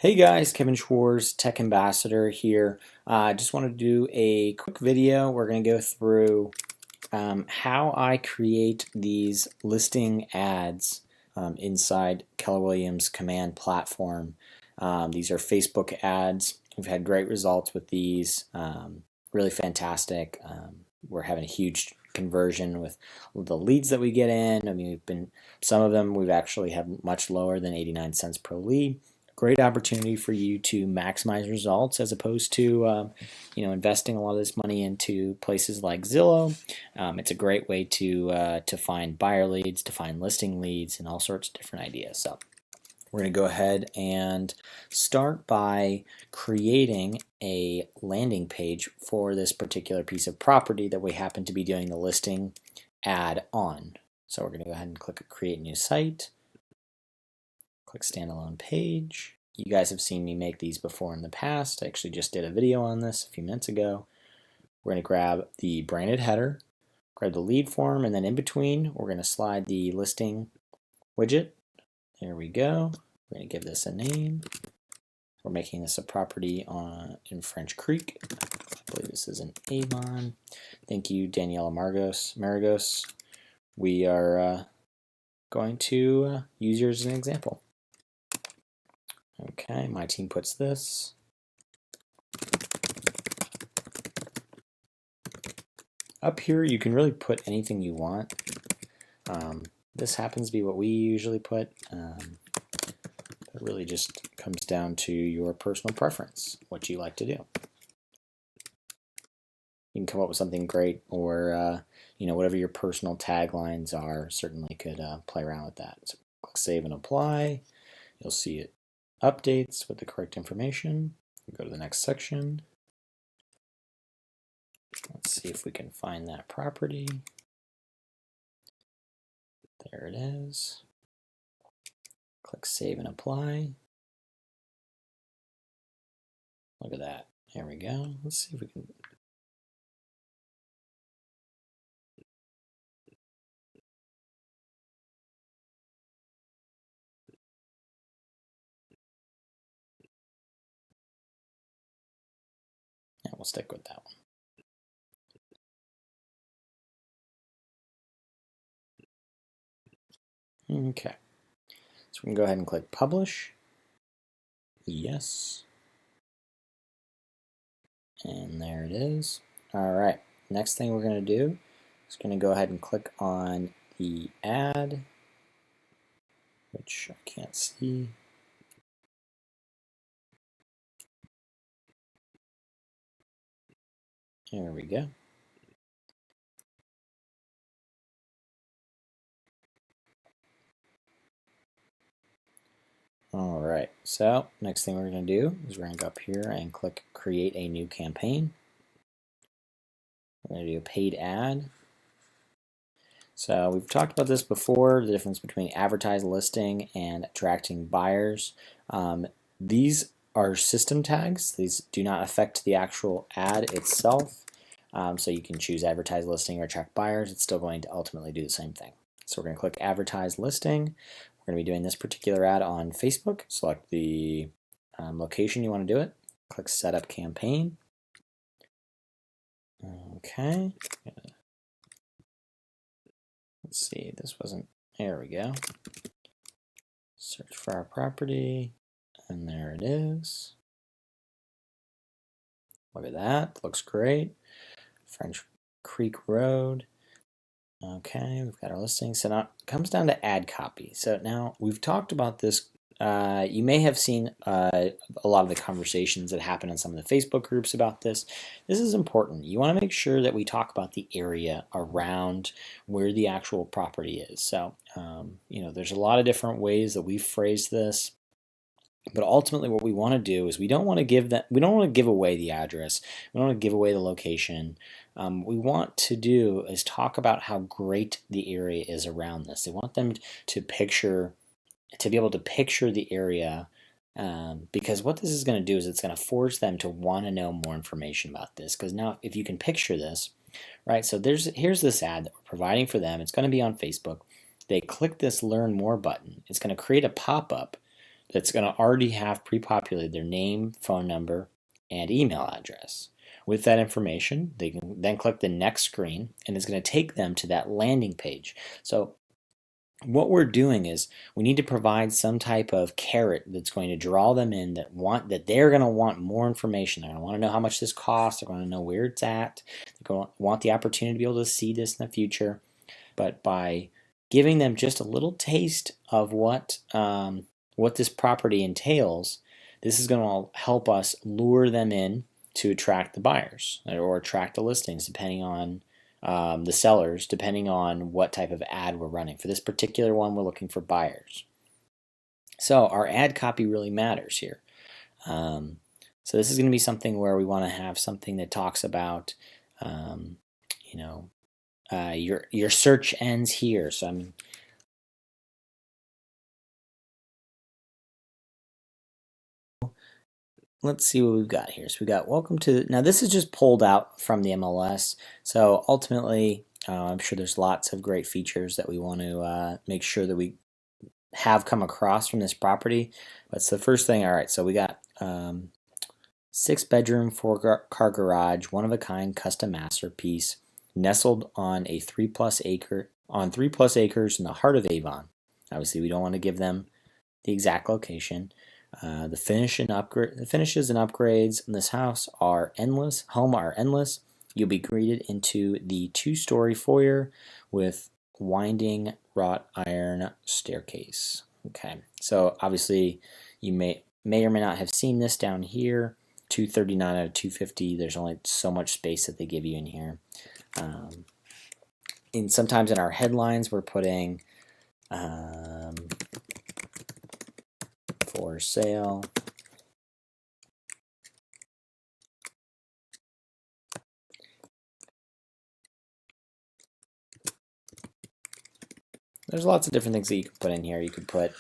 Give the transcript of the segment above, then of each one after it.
Hey guys, Kevin Schwartz, Tech Ambassador here. I just want to do a quick video. We're going to go through how I create these listing ads inside Keller Williams Command Platform. These are Facebook ads. We've had great results with these, really fantastic. We're having a huge conversion with the leads that we get in. I mean, some of them we've actually had much lower than 89 cents per lead. Great opportunity for you to maximize results as opposed to investing a lot of this money into places like Zillow. It's a great way to find buyer leads, to find listing leads, and all sorts of different ideas. So we're going to go ahead and start by creating a landing page for this particular piece of property that we happen to be doing the listing ad on. So we're going to go ahead and click Create New Site. Click Standalone Page. You guys have seen me make these before in the past. I actually just did a video on this a few minutes ago. We're going to grab the branded header, grab the lead form, and then in between, we're going to slide the listing widget. There we go. We're going to give this a name. We're making this a property in French Creek. I believe this is an Avon. Thank you, Daniela Maragos. We are going to use yours as an example. Okay, my team puts this. Up here, you can really put anything you want. This happens to be what we usually put. It really just comes down to your personal preference, what you like to do. You can come up with something great, or whatever your personal taglines are. Certainly could play around with that. So click Save and Apply. You'll see it updates with the correct information. Go to the next section. Let's see if we can find that property. There it is. Click Save and Apply. Look at that. There we go. Let's see if we can. Yeah, we'll stick with that one. Okay. So we can go ahead and click Publish. Yes. And there it is. All right. Next thing we're going to do is going to go ahead and click on the ad, which I can't see. There we go. All right, so next thing we're going to do is we're going to go up here and click Create a New Campaign. We're going to do a paid ad. So we've talked about this before, the difference between advertised listing and attracting buyers. These are system tags. These do not affect the actual ad itself. So you can choose advertised listing or attract buyers. It's still going to ultimately do the same thing. So we're going to click Advertised Listing. We're going to be doing this particular ad on Facebook. Select the location you want to do it. Click Setup Campaign. Okay. Let's see, this wasn't, there we go. Search for our property, and there it is. Look at that, looks great. French Creek Road. Okay, we've got our listing. So now it comes down to ad copy. So now we've talked about this. You may have seen a lot of the conversations that happen in some of the Facebook groups about this. This is important. You want to make sure that we talk about the area around where the actual property is. So, there's a lot of different ways that we've phrased this. But ultimately, what we want to do is we don't want to give away the address. We don't want to give away the location. What we want to do is talk about how great the area is around this. They want them to be able to picture the area, because what this is going to do is it's going to force them to want to know more information about this. Because now, if you can picture this, right? So here's this ad that we're providing for them. It's going to be on Facebook. They click this Learn More button. It's going to create a pop-up that's going to already have pre-populated their name, phone number, and email address. With that information, they can then click the next screen, and it's going to take them to that landing page. So what we're doing is we need to provide some type of carrot that's going to draw them in, that they're going to want more information. They're going to want to know how much this costs. They're going to know where it's at. They're going to want the opportunity to be able to see this in the future. But by giving them just a little taste of what this property entails, this is going to help us lure them in to attract the buyers or attract the listings, depending on the sellers, depending on what type of ad we're running. For this particular one, we're looking for buyers. So our ad copy really matters here. So this is going to be something where we want to have something that talks about, your search ends here. So I mean, let's see what we've got here. So we got welcome to, now this is just pulled out from the MLS. So ultimately, I'm sure there's lots of great features that we want to make sure that we have come across from this property. But so the first thing, all right, so we got 6-bedroom, 4-car garage, one-of-a-kind custom masterpiece, nestled on 3+ acres in the heart of Avon. Obviously, we don't want to give them the exact location. The finishes and upgrades in this house are endless. You'll be greeted into the 2-story foyer with winding wrought iron staircase. Okay, so obviously you may or may not have seen this down here. 239 out of 250. There's only so much space that they give you in here. And sometimes in our headlines we're putting for sale. There's lots of different things that you can put in here. You could put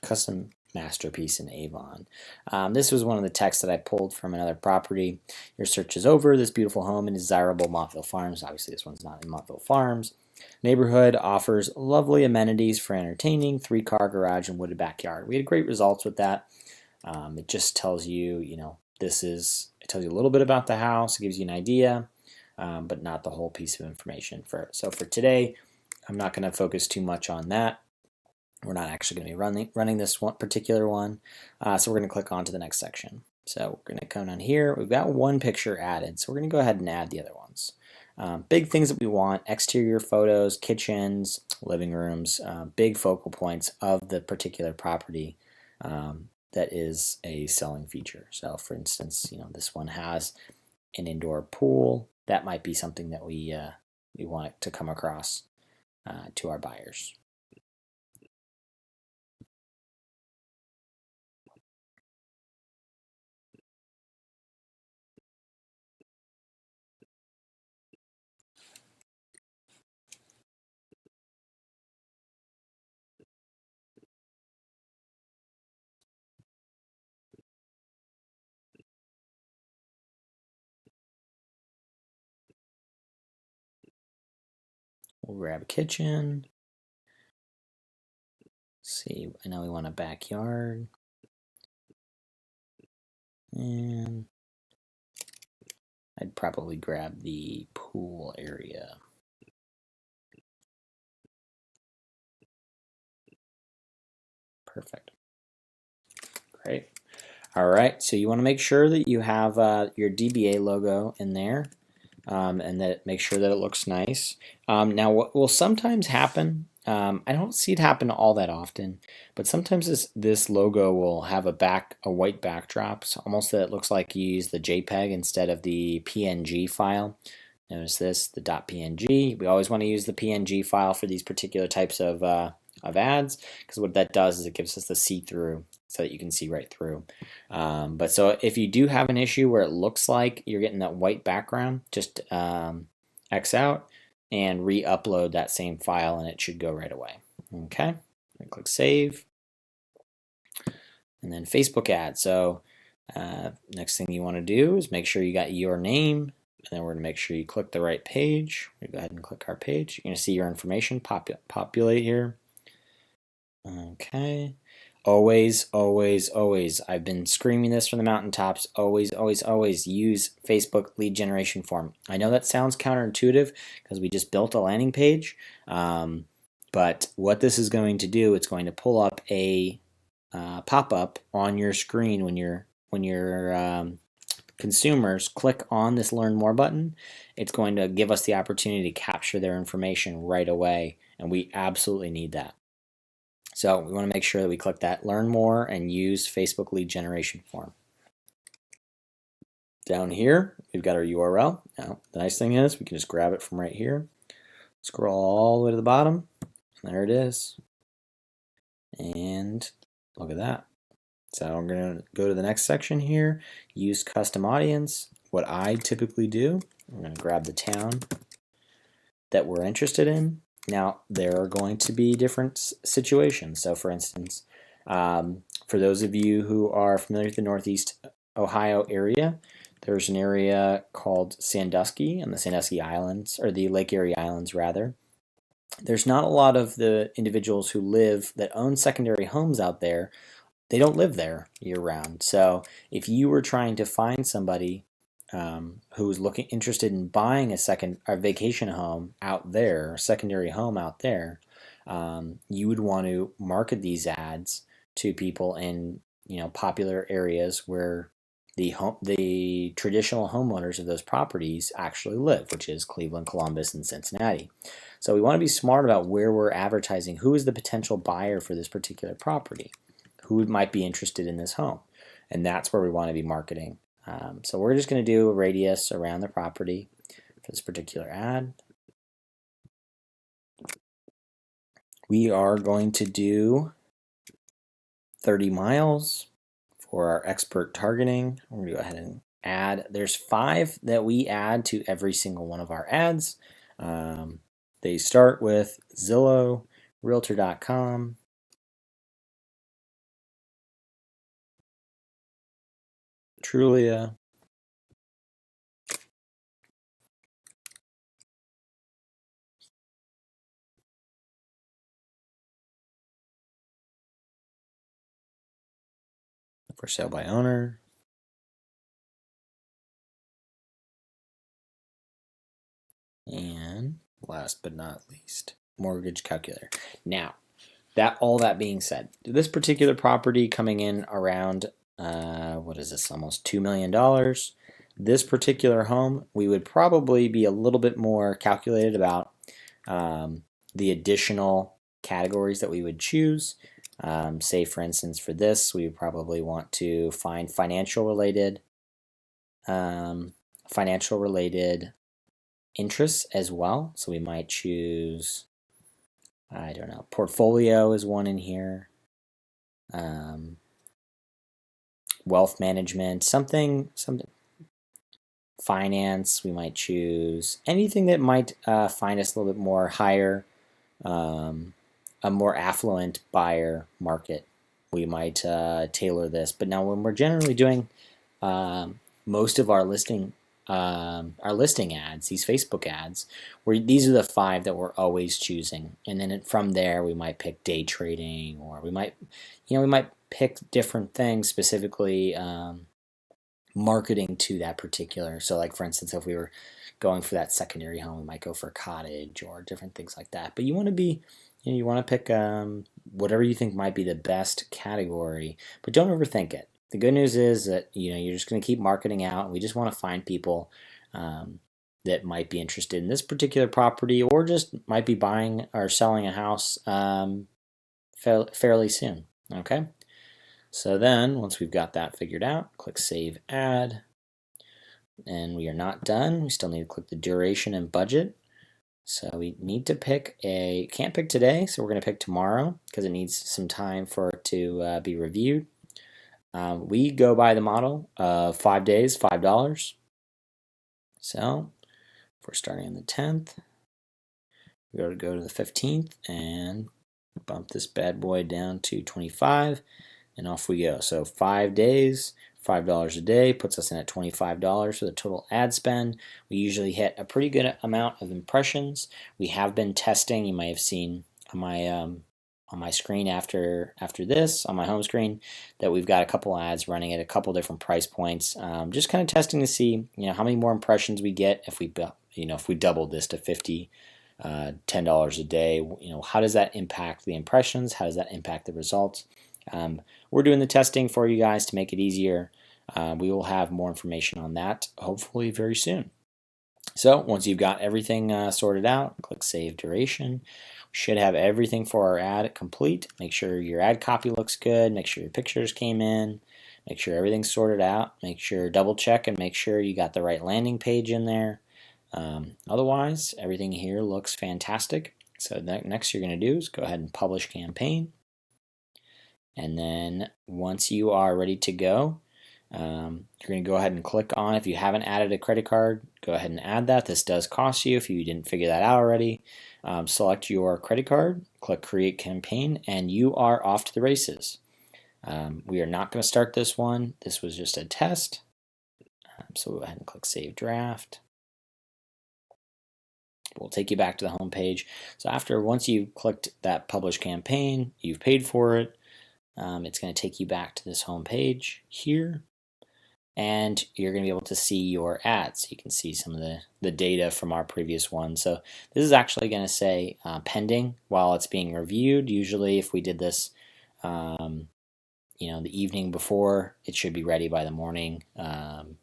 custom masterpiece in Avon. This was one of the texts that I pulled from another property. Your search is over. This beautiful home in desirable Montville Farms. Obviously, this one's not in Montville Farms. Neighborhood offers lovely amenities for entertaining, 3-car garage and wooded backyard. We had great results with that. It just tells you, it tells you a little bit about the house. It gives you an idea, but not the whole piece of information. So for today, I'm not going to focus too much on that. We're not actually going to be running this one particular one. So we're going to click on to the next section. So we're going to come down here. We've got one picture added, so we're going to go ahead and add the other ones. Big things that we want: exterior photos, kitchens, living rooms, big focal points of the particular property that is a selling feature. So for instance, this one has an indoor pool. That might be something that we want to come across to our buyers. We'll grab a kitchen. Let's see, I know we want a backyard. And I'd probably grab the pool area. Perfect. Great. All right, so you want to make sure that you have your DBA logo in there, and that make sure that it looks nice. Now, what will sometimes happen, I don't see it happen all that often, but sometimes this logo will have a white backdrop, so almost that it looks like you use the JPEG instead of the PNG file. Notice this, the .png. We always want to use the PNG file for these particular types of ads, because what that does is it gives us the see-through so that you can see right through. But so if you do have an issue where it looks like you're getting that white background, just X out and re-upload that same file and it should go right away. Okay, click save. and then Facebook ads. So next thing you want to do is make sure you got your name, and then we're going to make sure you click the right page. We go ahead and click our page. You're going to see your information populate here. Okay. Always, always, always. I've been screaming this from the mountaintops. Always, always, always use Facebook lead generation form. I know that sounds counterintuitive because we just built a landing page, but what this is going to do, it's going to pull up a pop-up on your screen when your consumers click on this Learn More button. It's going to give us the opportunity to capture their information right away, and we absolutely need that. So we want to make sure that we click that Learn More and use Facebook lead generation form. Down here, we've got our URL. Now, the nice thing is we can just grab it from right here, scroll all the way to the bottom, and there it is. And look at that. So I'm going to go to the next section here, use custom audience. What I typically do, I'm going to grab the town that we're interested in. Now, there are going to be different situations. So, for instance, for those of you who are familiar with the Northeast Ohio area, there's an area called Sandusky and the Sandusky Islands, or the Lake Erie Islands, rather. There's not a lot of the individuals who live that own secondary homes out there. They don't live there year-round. So, if you were trying to find somebody who is interested in buying a vacation home out there, a secondary home out there, you would want to market these ads to people in popular areas where the traditional homeowners of those properties actually live, which is Cleveland, Columbus, and Cincinnati. So we want to be smart about where we're advertising. Who is the potential buyer for this particular property? Who might be interested in this home? And that's where we want to be marketing. So we're just going to do a radius around the property for this particular ad. We are going to do 30 miles for our expert targeting. We're going to go ahead and add. There's 5 that we add to every single one of our ads. They start with Zillow, Realtor.com, Trulia, for sale by owner, and last but not least, mortgage calculator. Now, all that being said, this particular property coming in around what is this, almost $2 million. This particular home, we would probably be a little bit more calculated about the additional categories that we would choose. Say, for instance, for this, we would probably want to find financial related interests as well. So we might choose, I don't know, portfolio is one in here. Wealth management, something finance. We might choose anything that might find us a little bit more higher, a more affluent buyer market. We might tailor this. But now, when we're generally doing most of our listing ads, these Facebook ads, these are the 5 that we're always choosing, and then from there we might pick day trading, or we might pick different things specifically marketing to that particular. So, like, for instance, if we were going for that secondary home, we might go for a cottage or different things like that. But you want to be, you want to pick whatever you think might be the best category, but don't overthink it. The good news is that you're just going to keep marketing out, and we just want to find people that might be interested in this particular property, or just might be buying or selling a house fairly soon. Okay, so then once we've got that figured out, click Save Ad, and we are not done. We still need to click the duration and budget. So we need to can't pick today, so we're going to pick tomorrow because it needs some time for it to be reviewed. We go by the model of 5 days, $5. So if we're starting on the 10th, we're going to go to the 15th and bump this bad boy down to 25. and off we go. So 5 days, $5 a day puts us in at $25 for the total ad spend. We usually hit a pretty good amount of impressions. We have been testing, you might have seen on my screen after this, on my home screen, that we've got a couple ads running at a couple different price points. Just kind of testing to see, how many more impressions we get if we doubled this to 50, $10 a day. How does that impact the impressions? How does that impact the results? We're doing the testing for you guys to make it easier. We will have more information on that hopefully very soon. So once you've got everything sorted out, click Save Duration. We should have everything for our ad complete. Make sure your ad copy looks good. Make sure your pictures came in. Make sure everything's sorted out. Make sure double check and make sure you got the right landing page in there. Otherwise, everything here looks fantastic. So next you're going to do is go ahead and publish campaign. And then once you are ready to go, you're going to go ahead and click on, if you haven't added a credit card, go ahead and add that. This does cost you if you didn't figure that out already. Select your credit card, click Create Campaign, and you are off to the races. We are not going to start this one. This was just a test. So we'll go ahead and click Save Draft. We'll take you back to the home page. So once you've clicked that Publish Campaign, you've paid for it, it's going to take you back to this home page here, and you're going to be able to see your ads. You can see some of the data from our previous one. So this is actually going to say pending while it's being reviewed. Usually if we did this the evening before, it should be ready by the morning.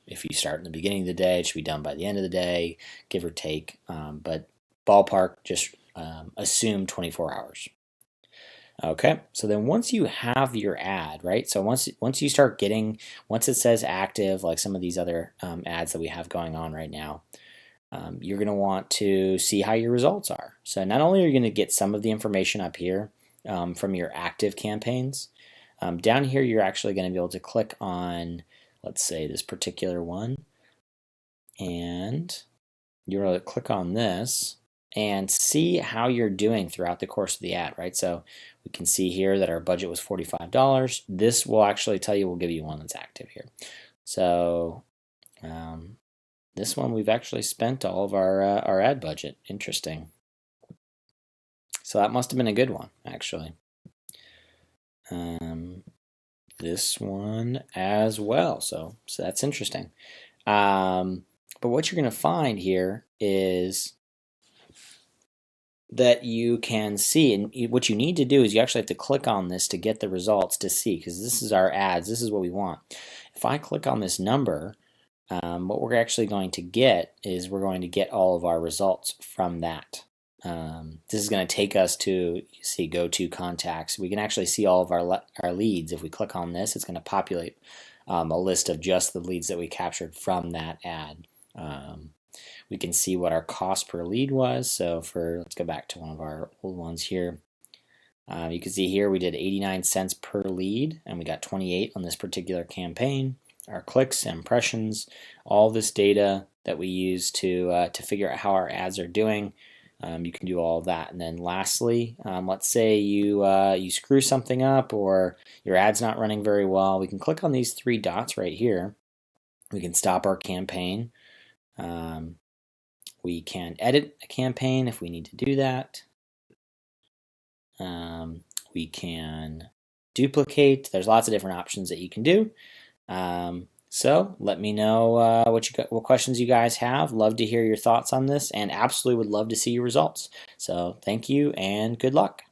If you start in the beginning of the day, it should be done by the end of the day, give or take. But ballpark, just assume 24 hours. Okay, so then once you have your ad, right? So once you start getting, once it says active, like some of these other ads that we have going on right now, you're going to want to see how your results are. So not only are you going to get some of the information up here from your active campaigns, down here you're actually going to be able to click on, let's say, this particular one, and you're able to click on this and see how you're doing throughout the course of the ad, right? So we can see here that our budget was $45. This will actually tell you, we'll give you one that's active here. So this one, we've actually spent all of our ad budget. Interesting. So that must have been a good one, actually. This one as well. So that's interesting. But what you're going to find here is that you can see, and what you need to do is you actually have to click on this to get the results to see, because this is our ads, this is what we want. If I click on this number, what we're actually going to get is we're going to get all of our results from that. This is going to take us to, you see, go to contacts. We can actually see all of our leads. If we click on this, it's going to populate a list of just the leads that we captured from that ad. We can see what our cost per lead was. So let's go back to one of our old ones here. You can see here we did 89 cents per lead, and we got 28 on this particular campaign. Our clicks, impressions, all this data that we use to figure out how our ads are doing. You can do all of that. And then lastly, let's say you screw something up or your ad's not running very well. We can click on these three dots right here. We can stop our campaign. We can edit a campaign if we need to do that. We can duplicate. There's lots of different options that you can do. So let me know what questions you guys have. Love to hear your thoughts on this, and absolutely would love to see your results. So thank you and good luck.